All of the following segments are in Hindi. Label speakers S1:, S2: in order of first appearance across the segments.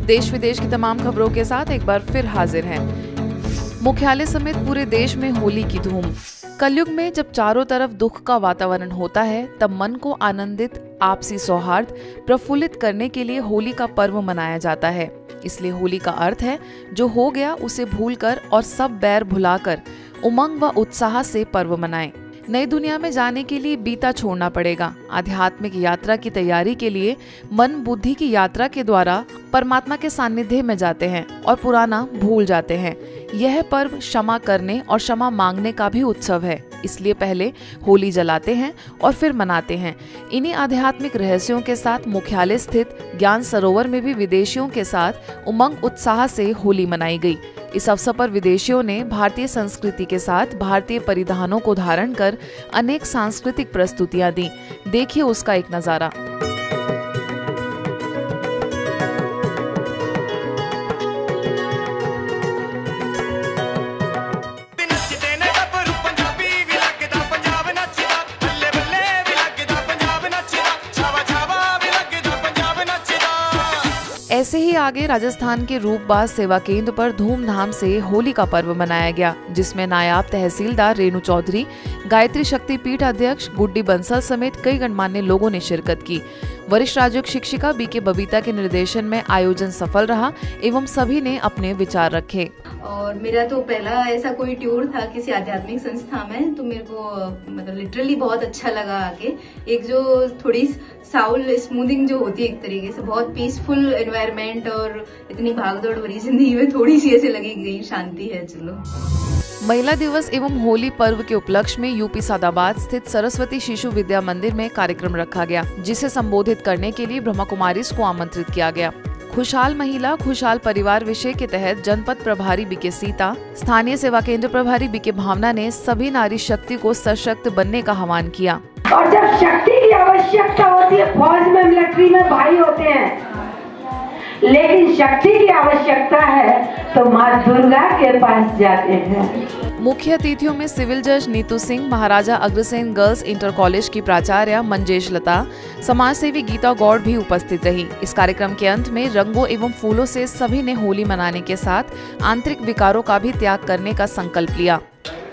S1: देश विदेश की तमाम खबरों के साथ एक बार फिर हाजिर हैं। मुख्यालय समेत पूरे देश में होली की धूम। कलयुग में जब चारों तरफ दुख का वातावरण होता है, तब मन को आनंदित, आपसी सौहार्द प्रफुल्लित करने के लिए होली का पर्व मनाया जाता है। इसलिए होली का अर्थ है जो हो गया उसे भूलकर और सब बैर भुलाकर उमंग व उत्साह से पर्व मनाएं। नई दुनिया में जाने के लिए बीता छोड़ना पड़ेगा। आध्यात्मिक यात्रा की तैयारी के लिए मन बुद्धि की यात्रा के द्वारा परमात्मा के सानिध्य में जाते हैं और पुराना भूल जाते हैं। यह पर्व क्षमा करने और क्षमा मांगने का भी उत्सव है। इसलिए पहले होली जलाते हैं और फिर मनाते हैं। इन्हीं आध्यात्मिक रहस्यों के साथ मुख्यालय स्थित ज्ञान सरोवर में भी विदेशियों के साथ उमंग उत्साह से होली मनाई गई। इस अवसर पर विदेशियों ने भारतीय संस्कृति के साथ भारतीय परिधानों को धारण कर अनेक सांस्कृतिक प्रस्तुतियां दी। देखिए उसका एक नजारा। ऐसे ही आगे राजस्थान के रूपबाज सेवा केंद्र पर धूमधाम से होली का पर्व मनाया गया, जिसमें नायब तहसीलदार रेणु चौधरी, गायत्री शक्तिपीठ अध्यक्ष गुड्डी बंसल समेत कई गणमान्य लोगों ने शिरकत की। वरिष्ठ राजयोग शिक्षिका बीके बबीता के निर्देशन में आयोजन सफल रहा एवं सभी ने अपने विचार रखे।
S2: और मेरा तो पहला ऐसा कोई टूर था किसी आध्यात्मिक संस्था में, तो मेरे को मतलब लिटरली बहुत अच्छा लगा आके। एक जो थोड़ी साउल स्मूथिंग जो होती है, एक तरीके से बहुत पीसफुल एनवायरनमेंट, और इतनी भागदौड़ भरी जिंदगी में थोड़ी सी ऐसे लगी गई शांति है। चलो,
S1: महिला दिवस एवं होली पर्व के उपलक्ष्य में यूपी सादाबाद स्थित सरस्वती शिशु विद्या मंदिर में कार्यक्रम रखा गया, जिसे संबोधित करने के लिए ब्रह्मा कुमारीज को आमंत्रित किया गया। खुशहाल महिला खुशहाल परिवार विषय के तहत जनपद प्रभारी बीके सीता, स्थानीय सेवा केंद्र प्रभारी बीके भावना ने सभी नारी शक्ति को सशक्त बनने का आह्वान किया।
S3: और जब शक्ति की आवश्यकता होती है, फौज में मिलिट्री में भाई होते हैं, लेकिन शक्ति की आवश्यकता है तो माँ दुर्गा के पास जाते हैं।
S1: मुख्य अतिथियों में सिविल जज Neetu Singh, Maharaja Agrasen girls inter college की प्राचार्य मंजेश लता, समाजसेवी गीता गौड़ भी उपस्थित रही। इस कार्यक्रम के अंत में रंगों एवं फूलों से सभी ने होली मनाने के साथ आंतरिक विकारों का भी त्याग करने का संकल्प लिया।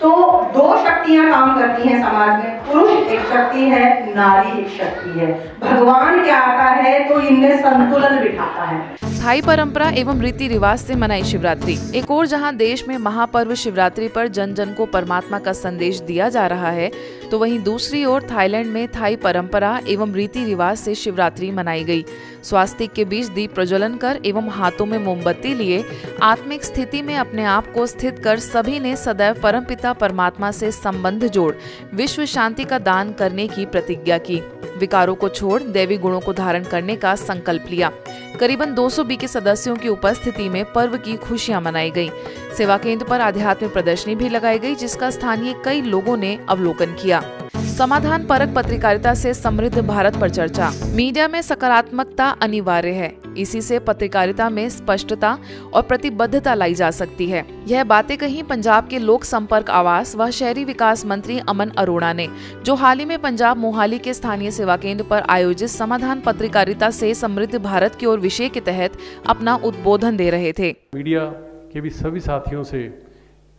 S3: तो दो शक्तियां काम करती हैं समाज में, पुरुष एक शक्ति है, नारी एक शक्ति है। भगवान क्या आता है तो इनमें संतुलन बिठाता है।
S1: स्थायी परंपरा एवं रीति रिवाज से मनाई शिवरात्रि। एक और जहां देश में महापर्व शिवरात्रि पर जन जन को परमात्मा का संदेश दिया जा रहा है, तो वहीं दूसरी ओर थाईलैंड में थाई परंपरा एवं रीति रिवाज से शिवरात्रि मनाई गई। स्वास्तिक के बीच दीप प्रज्वलन कर एवं हाथों में मोमबत्ती लिए आत्मिक स्थिति में अपने आप को स्थित कर सभी ने सदैव परमपिता परमात्मा से संबंध जोड़ विश्व शांति का दान करने की प्रतिज्ञा की। विकारों को छोड़ दैवी गुणों को धारण करने का संकल्प लिया। करीबन 200 बीके सदस्यों की उपस्थिति में पर्व की खुशियां मनाई गई। सेवा केंद्र पर आध्यात्मिक प्रदर्शनी भी लगाई गई, जिसका स्थानीय कई लोगों ने अवलोकन किया। समाधान परक पत्रकारिता से समृद्ध भारत पर चर्चा। मीडिया में सकारात्मकता अनिवार्य है, इसी से पत्रकारिता में स्पष्टता और प्रतिबद्धता लाई जा सकती है। यह बातें कही पंजाब के लोक संपर्क आवास व शहरी विकास मंत्री अमन अरोड़ा ने, जो हाल ही में पंजाब मोहाली के स्थानीय सेवा केंद्र पर आयोजित समाधान पत्रकारिता से समृद्ध भारत की ओर विषय के तहत अपना उद्बोधन दे रहे थे।
S4: मीडिया के भी सभी साथियों से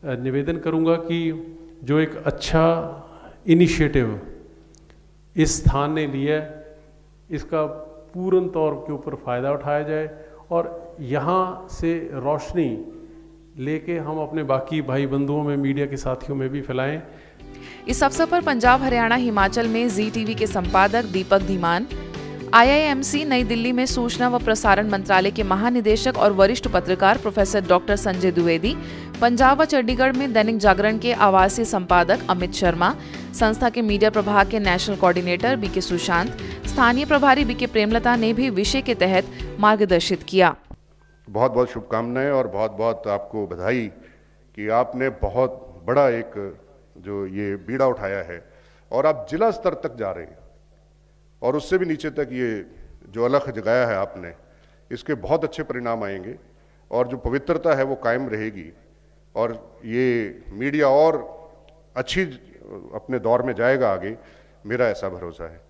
S4: निवेदन करूंगा कि जो एक अच्छा इनिशिएटिव इस स्थान ने लिया, इसका पूर्ण तौर के ऊपर फ़ायदा उठाया जाए और यहाँ से रोशनी लेके हम अपने बाकी भाई बंधुओं में, मीडिया के साथियों में भी फैलाएं।
S1: इस अवसर पर पंजाब, हरियाणा, हिमाचल में जी टीवी के संपादक दीपक धीमान, IIMC नई दिल्ली में सूचना व प्रसारण मंत्रालय के महानिदेशक और वरिष्ठ पत्रकार प्रोफेसर डॉक्टर संजय द्विवेदी, पंजाब व चंडीगढ़ में दैनिक जागरण के आवासीय संपादक अमित शर्मा, संस्था के मीडिया प्रभाग के नेशनल कोऑर्डिनेटर बीके सुशांत, स्थानीय प्रभारी बीके प्रेमलता ने भी विषय के तहत मार्गदर्शित किया।
S5: बहुत बहुत शुभकामनाएं और बहुत बहुत आपको बधाई कि आपने बहुत बड़ा एक जो ये बीड़ा उठाया है और आप जिला स्तर तक जा रहे हैं और उससे भी नीचे तक ये जो अलख जगाया है आपने, इसके बहुत अच्छे परिणाम आएंगे और जो पवित्रता है वो कायम रहेगी और ये मीडिया और अच्छी अपने दौर में जाएगा आगे, मेरा ऐसा भरोसा है।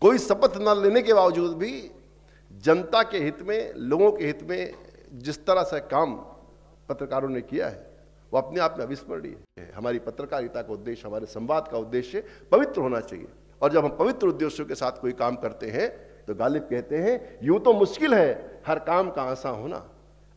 S6: कोई शपथ न लेने के बावजूद भी जनता के हित में, लोगों के हित में जिस तरह से काम पत्रकारों ने किया है वो अपने आप में अविस्मरणीय है। हमारी पत्रकारिता का उद्देश्य, हमारे संवाद का उद्देश्य पवित्र होना चाहिए, और जब हम पवित्र उद्देश्यों के साथ कोई काम करते हैं तो गालिब कहते हैं, यूं तो मुश्किल है हर काम का आसान होना,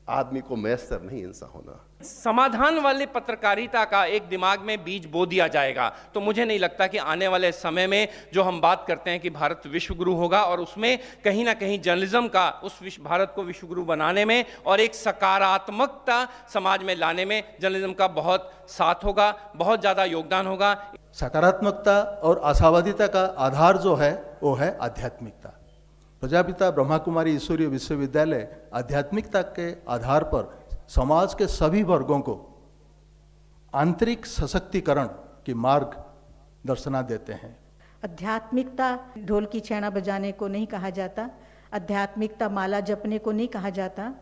S6: आदमी को मैसर नहीं इंसान होना।
S7: समाधान वाले पत्रकारिता का एक दिमाग में बीज बो दिया जाएगा तो मुझे नहीं लगता कि आने वाले समय में जो हम बात करते हैं कि भारत विश्व गुरु होगा, और उसमें कहीं ना कहीं जर्नलिज्म का उस भारत को विश्व गुरु बनाने में और एक सकारात्मकता समाज में लाने में जर्नलिज्म का बहुत साथ होगा, बहुत ज़्यादा योगदान होगा।
S8: सकारात्मकता और आशावादिता का आधार जो है वो है आध्यात्मिकता। प्रजापिता ब्रह्मा कुमारी ईश्वरीय विश्वविद्यालय आध्यात्मिकता के आधार पर समाज के सभी वर्गों को आंतरिक सशक्तिकरण की मार्ग दर्शना देते हैं।
S9: आध्यात्मिकता ढोल की छैना बजाने को नहीं कहा जाता, आध्यात्मिकता माला जपने को नहीं कहा जाता,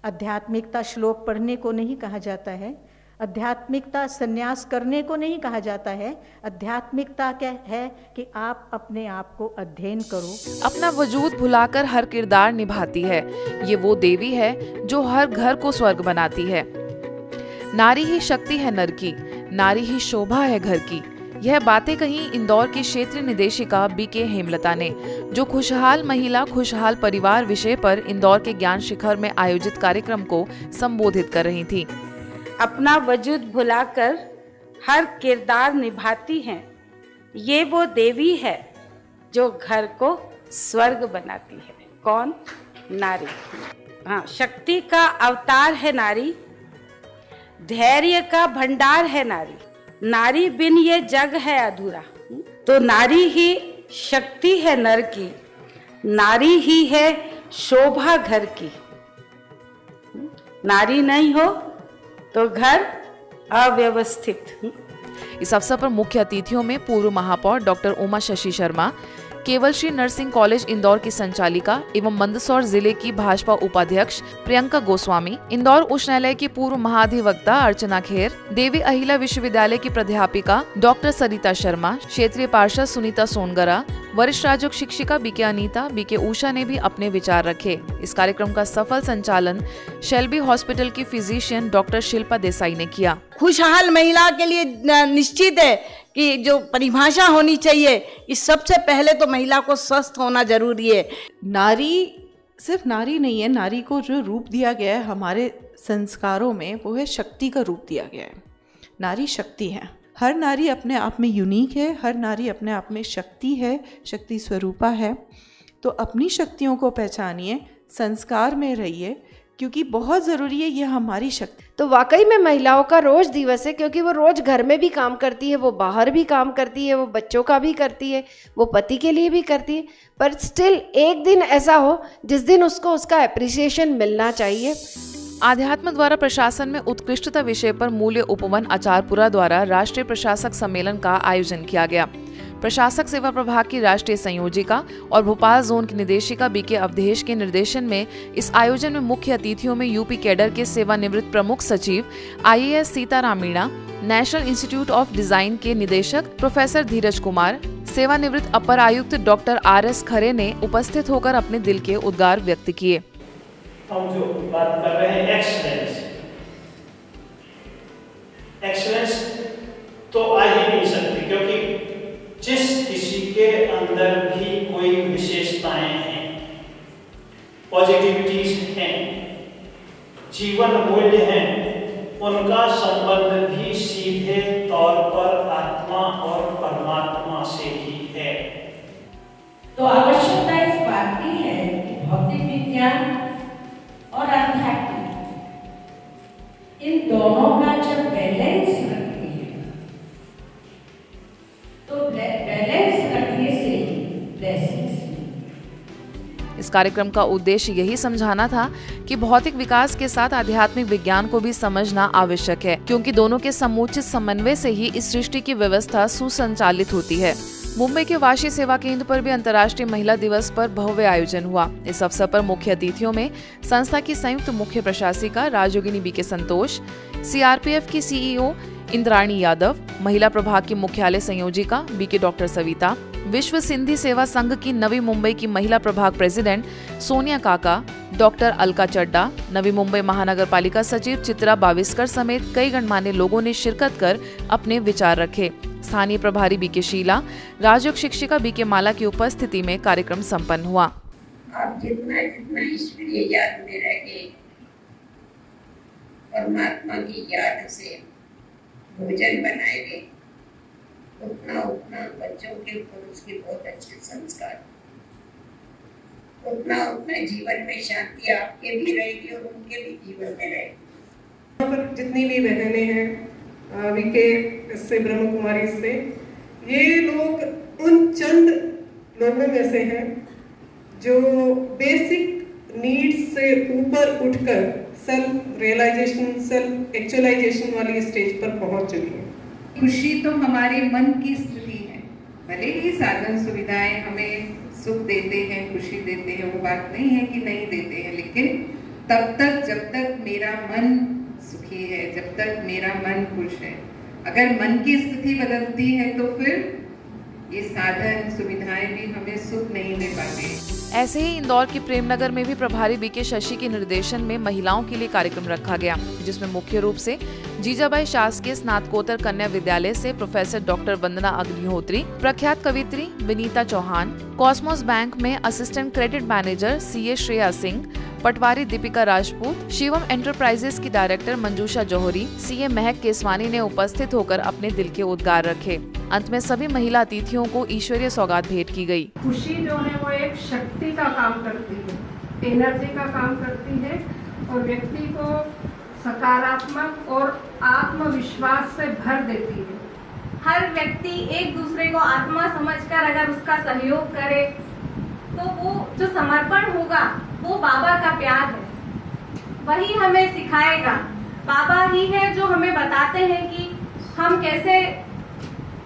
S9: आध्यात्मिकता श्लोक पढ़ने को नहीं कहा जाता है, आध्यात्मिकता संन्यास करने को नहीं कहा जाता है। आध्यात्मिकता क्या है कि आप अपने आप को अध्ययन करो।
S1: अपना वजूद भुलाकर हर किरदार निभाती है, ये वो देवी है जो हर घर को स्वर्ग बनाती है। नारी ही शक्ति है नर की, नारी ही शोभा है घर की। यह बातें कही इंदौर की क्षेत्रीय निदेशिका बीके हेमलता ने, जो खुशहाल महिला खुशहाल परिवार विषय पर इंदौर के ज्ञान शिखर में आयोजित कार्यक्रम को संबोधित कर रही थी।
S10: अपना वजूद भुलाकर हर किरदार निभाती हैं, ये वो देवी है जो घर को स्वर्ग बनाती है। कौन? नारी। हाँ, शक्ति का अवतार है नारी, धैर्य का भंडार है नारी, नारी बिन ये जग है अधूरा। तो नारी ही शक्ति है नर की, नारी ही है शोभा घर की। नारी नहीं हो तो घर अव्यवस्थित।
S1: इस अवसर पर मुख्य अतिथियों में पूर्व महापौर डॉक्टर उमा शशि शर्मा, केवल श्री नर्सिंग कॉलेज इंदौर की संचालिका एवं मंदसौर जिले की भाजपा उपाध्यक्ष प्रियंका गोस्वामी, इंदौर उच्च न्यायालय की पूर्व महाधिवक्ता अर्चना खेर, देवी अहिल्या विश्वविद्यालय की प्राध्यापिका डॉक्टर सरिता शर्मा, क्षेत्रीय पार्षद सुनीता सोनगरा, वरिष्ठ राजयोग शिक्षिका बीके अनीता, बीके उषा ने भी अपने विचार रखे। इस कार्यक्रम का सफल संचालन शेल्बी हॉस्पिटल की फिजिशियन डॉक्टर शिल्पा देसाई ने किया।
S11: खुशहाल महिला के लिए निश्चित है कि जो परिभाषा होनी चाहिए, इस सबसे पहले तो महिला को स्वस्थ होना जरूरी है।
S12: नारी सिर्फ नारी नहीं है, नारी को जो रूप दिया गया है हमारे संस्कारों में वो है शक्ति का रूप दिया गया है। नारी शक्ति है, हर नारी अपने आप में यूनिक है, हर नारी अपने आप में शक्ति है, शक्ति स्वरूपा है। तो अपनी शक्तियों को पहचानिए, संस्कार में रहिए, क्योंकि बहुत ज़रूरी है ये हमारी शक्ति।
S13: तो वाकई में महिलाओं का रोज दिवस है, क्योंकि वो रोज घर में भी काम करती है, वो बाहर भी काम करती है, वो बच्चों का भी करती है, वो पति के लिए भी करती है, पर स्टिल एक दिन ऐसा हो जिस दिन उसको उसका एप्रिसिएशन मिलना चाहिए।
S1: आध्यात्म द्वारा प्रशासन में उत्कृष्टता विषय पर मूल्य उपवन आचारपुरा द्वारा राष्ट्रीय प्रशासक सम्मेलन का आयोजन किया गया। प्रशासक सेवा प्रभाग की राष्ट्रीय संयोजिका और भोपाल जोन की निदेशिका बीके अवधेश के निर्देशन में इस आयोजन में मुख्य अतिथियों में यूपी कैडर के सेवानिवृत्त प्रमुख सचिव IAS Sitaram Meena, national institute of design के निदेशक प्रोफेसर धीरज कुमार, सेवानिवृत्त अपर आयुक्त डॉक्टर RS खरे ने उपस्थित होकर अपने दिल के उद्गार व्यक्त किए।
S14: हम जो बात कर रहे हैं एक्सीलेंस तो आ ही नहीं सकती, क्योंकि जिस किसी के अंदर भी कोई विशेषताएं हैं, पॉजिटिविटीज हैं, जीवन मूल्य हैं, उनका संबंध भी सीधे तौर पर आत्मा और परमात्मा से ही है।
S15: तो आवश्यकता इस बात की है कि भौतिक विज्ञान और आध्यात्मिक इन दोनों का जब बैलेंस रखते हैं तो बैलेंस रखने से ब्लेसिंग्स।
S1: इस कार्यक्रम का उद्देश्य यही समझाना था कि भौतिक विकास के साथ आध्यात्मिक विज्ञान को भी समझना आवश्यक है, क्योंकि दोनों के समुचित समन्वय से ही इस सृष्टि की व्यवस्था सुसंचालित होती है। मुंबई के वाशी सेवा केंद्र पर भी अंतर्राष्ट्रीय महिला दिवस पर भव्य आयोजन हुआ। इस अवसर पर मुख्य अतिथियों में संस्था की संयुक्त मुख्य प्रशासिका राजयोगिनी बीके संतोष, CRPF की CEO इंद्राणी यादव, महिला प्रभाग की मुख्यालय संयोजिका बीके डॉक्टर सविता, विश्व सिंधी सेवा संघ की नवी मुंबई की महिला प्रभाग प्रेसिडेंट सोनिया काका, डॉक्टर अलका चड्डा, नवी मुंबई महानगर पालिका सचिव चित्रा बाविस्कर समेत कई गणमान्य लोगों ने शिरकत कर अपने विचार रखे। स्थानीय प्रभारी बीके शीला, राजयोग शिक्षिका बीके माला की उपस्थिति में कार्यक्रम संपन्न हुआ।
S16: आप जितना जितना ईश्वरीय याद में रह गए, परमात्मा की याद से भोजन बनाएंगे, उतना उतना बच्चों के ऊपर उसके बहुत अच्छे संस्कार, उतना उतना जीवन में शांति आपके भी रहेगी और उनके भी जीवन में रहेगी।
S17: यहाँ पर जितनी भी बहनें हैं बीके से, ब्रह्म कुमारी से, ये लोग उन चंद लोगों में से हैं जो बेसिक नीड्स से ऊपर उठकर सेल्फ रियलाइजेशन, सेल्फ एक्चुअलाइजेशन वाली स्टेज पर पहुंच चुकी हैं।
S18: खुशी तो हमारे मन की स्थिति है। भले ही साधन सुविधाएं हमें सुख देते हैं, खुशी देते हैं, वो बात नहीं है कि नहीं देते हैं, लेकिन तब तक जब तक मेरा मन सुखी है, जब तक मेरा मन खुश है, अगर मन की स्थिति बदलती है तो फिर ये साधन सुविधाएं भी हमें सुख नहीं दे पाते।
S1: ऐसे ही इंदौर के प्रेमनगर में भी प्रभारी बीके शशि के निर्देशन में महिलाओं के लिए कार्यक्रम रखा गया, जिसमें मुख्य रूप से जीजाबाई शासकीय स्नातकोत्तर कन्या विद्यालय से प्रोफेसर डॉक्टर वंदना अग्निहोत्री, प्रख्यात कवित्री विनीता चौहान, कॉस्मोस बैंक में assistant credit manager CA Shreya Singh, patwari Deepika Rajput, Shivam Enterprises की डायरेक्टर मंजूषा जौहरी, सीए महक केसवानी ने उपस्थित होकर अपने दिल के उद्गार रखे। अंत में सभी महिला अतिथियों को ईश्वरीय सौगात भेंट की गई।
S19: खुशी जो है वो एक शक्ति का काम करती है, एनर्जी का काम करती है और व्यक्ति को सकारात्मक और आत्मविश्वास से भर देती है।
S2: हर व्यक्ति एक दूसरे को आत्मा समझकर अगर उसका सहयोग करे तो वो जो समर्पण होगा वो बाबा का प्यार है, वही हमें सिखाएगा। बाबा ही है जो हमें बताते हैं कि हम कैसे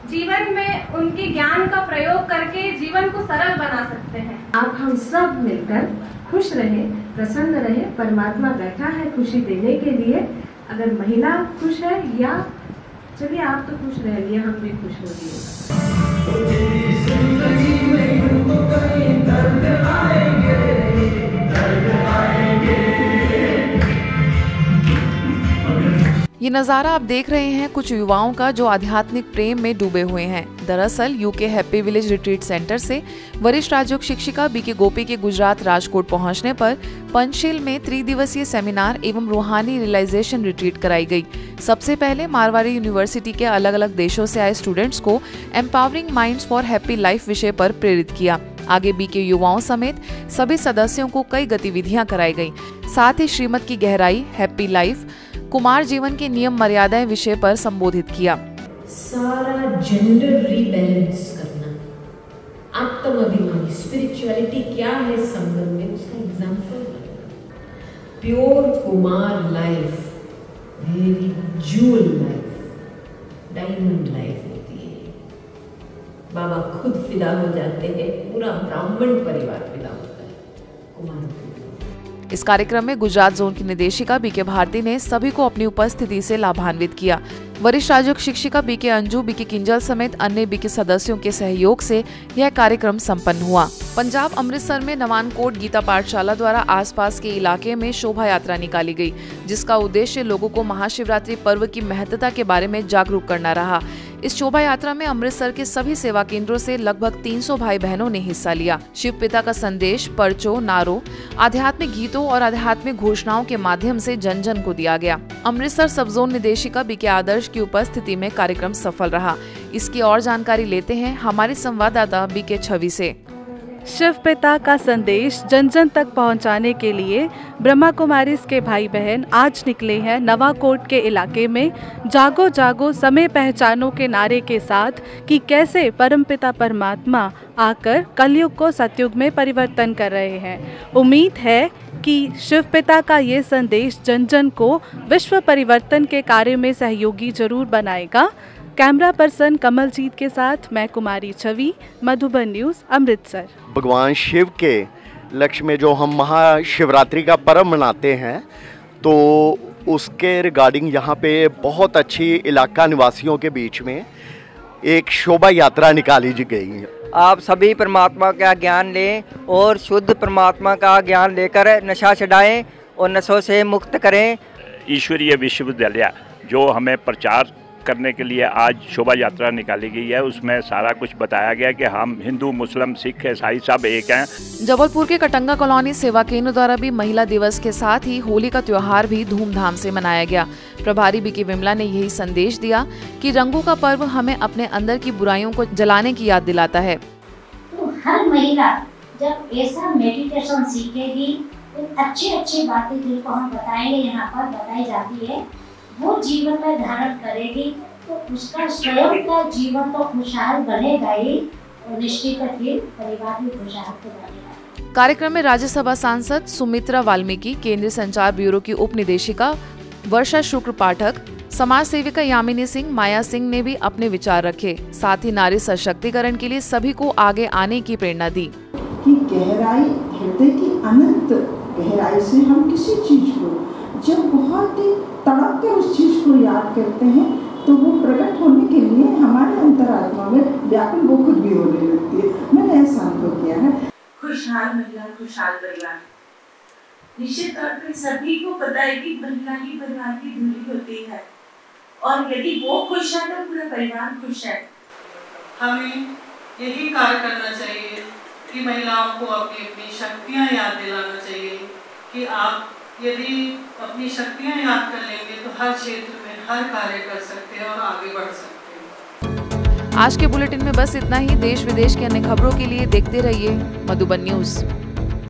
S2: जीवन में उनके ज्ञान का प्रयोग करके जीवन को सरल बना सकते हैं।
S19: आप हम सब मिलकर खुश रहे, प्रसन्न रहे। परमात्मा बैठा है खुशी देने के लिए। अगर महिला खुश है या चलिए आप तो खुश रह लिए, हम भी खुश हो लिए।
S1: ये नज़ारा आप देख रहे हैं कुछ युवाओं का जो आध्यात्मिक प्रेम में डूबे हुए हैं। दरअसल UK happy village retreat centre से वरिष्ठ राजयोग शिक्षिका बीके गोपी के गुजरात राजकोट पहुंचने पर पंचशील में त्रिदिवसीय सेमिनार एवं रूहानी रियलाइजेशन रिट्रीट कराई गई। सबसे पहले मारवाड़ी यूनिवर्सिटी के अलग अलग देशों से आए स्टूडेंट्स को empowering minds for happy life विषय पर प्रेरित किया। आगे बीके युवाओं समेत सभी सदस्यों को कई गतिविधियां कराई गई। साथ ही श्रीमत की गहराई, हैप्पी लाइफ, कुमार जीवन के नियम मर्यादाएं विषय पर संबोधित किया।
S20: सारा जेंडर रीबैलेंस करना, आत्माभिमानी स्पिरिचुअलिटी क्या है संगम में, उसका example pure Kumar life, very joule life, diamond life होती है। बाबा खुद फिदा हो जाते हैं, पूरा ब्राह्मण परिवार फिदा होता है कुमार।
S1: इस कार्यक्रम में गुजरात जोन की निदेशिका बीके भारती ने सभी को अपनी उपस्थिति से लाभान्वित किया। वरिष्ठ राजयोग शिक्षिका बीके अंजू, बीके किंजल समेत अन्य बीके सदस्यों के सहयोग से यह कार्यक्रम संपन्न हुआ। पंजाब अमृतसर में नवानकोट गीता पाठशाला द्वारा आसपास के इलाके में शोभा यात्रा निकाली गई, जिसका उद्देश्य लोगों को महाशिवरात्रि पर्व की महत्ता के बारे में जागरूक करना रहा। इस शोभा यात्रा में अमृतसर के सभी सेवा केंद्रों से लगभग 300 भाई बहनों ने हिस्सा लिया। शिव पिता का संदेश पर्चों, नारों, आध्यात्मिक गीतों और आध्यात्मिक घोषणाओं के माध्यम से जन जन को दिया गया। अमृतसर सब जोन निदेशिका बीके आदर्श की उपस्थिति में कार्यक्रम सफल रहा। इसकी और जानकारी लेते हैं हमारी संवाददाता बीके छवि से।
S21: शिव पिता का संदेश जन जन तक पहुंचाने के लिए ब्रह्मा कुमारीज के भाई बहन आज निकले हैं नवाकोट के इलाके में जागो जागो समय पहचानो के नारे के साथ कि कैसे परमपिता परमात्मा आकर कलयुग को सतयुग में परिवर्तन कर रहे हैं। उम्मीद है कि शिव पिता का ये संदेश जन जन को विश्व परिवर्तन के कार्य में सहयोगी जरूर बनाएगा। कैमरा पर्सन कमलजीत के साथ मैं कुमारी छवि, मधुबन न्यूज़, अमृतसर।
S22: भगवान शिव के लक्ष्य में जो हम महाशिवरात्रि का पर्व मनाते हैं, तो
S3: उसके रिगार्डिंग यहाँ पे बहुत अच्छी इलाका निवासियों के बीच में एक शोभा यात्रा निकाली गई है।
S22: आप सभी परमात्मा का ज्ञान लें और शुद्ध परमात्मा का ज्ञान लेकर नशा छुड़ाएं और नशों से मुक्त करें।
S23: ईश्वरीय विश्वविद्यालय जो हमें प्रचार करने के लिए आज शोभा यात्रा निकाली गई है, उसमें सारा कुछ बताया गया कि हम हिंदू, मुस्लिम, सिख, ईसाई सब एक हैं।
S1: जबलपुर के कटंगा कॉलोनी सेवा केंद्र द्वारा भी महिला दिवस के साथ ही होली का त्योहार भी धूमधाम से मनाया गया। प्रभारी बीके विमला ने यही संदेश दिया कि रंगों का पर्व हमें अपने अंदर की बुराइयों को जलाने की याद दिलाता है।
S24: तो हर महिला जब ऐसा मेडिटेशन सीखेगी, अच्छी बातें जिनको हम बताएंगे, यहाँ पर बताई जाती है, वो जीवन में धारण करेगी तो उसका स्वयं का जीवन तो खुशहाल बनेगा ही और निश्चित ही परिवार भी खुशहाल तो बनेगा।
S1: कार्यक्रम में राज्यसभा सांसद सुमित्रा वाल्मीकि, केंद्रीय संचार ब्यूरो की उप निदेशिका वर्षा शुक्ल पाठक, समाज सेविका यामिनी सिंह, माया सिंह ने भी अपने विचार रखे। साथ ही नारी सशक्तिकरण के लिए सभी को आगे आने की प्रेरणा दी।
S25: कि गहराई, हृदय की अनंत गहराई से हम किसी चीज को जब बहुत ही तड़प कर उस चीज को याद करते हैं तो वो प्रकट होने के लिए हमारे अंतरात्मा में व्याकुल वो खुद भी होने लगती है। मैंने ऐसा अनुभव किया है।
S26: खुशहाल महिला, खुशहाल परिवार। निश्चित तौर पर सभी को पता है कि महिला ही परिवार की धुरी होती है और यदि वो खुश है तो पूरा परिवार खुश है।
S27: हमें यही कार्य करना चाहिए कि महिलाओं को अपनी अपनी शक्तियाँ याद दिलाना चाहिए कि आप यदि अपनी शक्तियाँ याद कर लेंगे तो हर क्षेत्र में हर कार्य कर सकते हैं और आगे बढ़ सकते हैं।
S1: आज के बुलेटिन में बस इतना ही। देश विदेश की अन्य खबरों के लिए देखते रहिए मधुबन न्यूज़।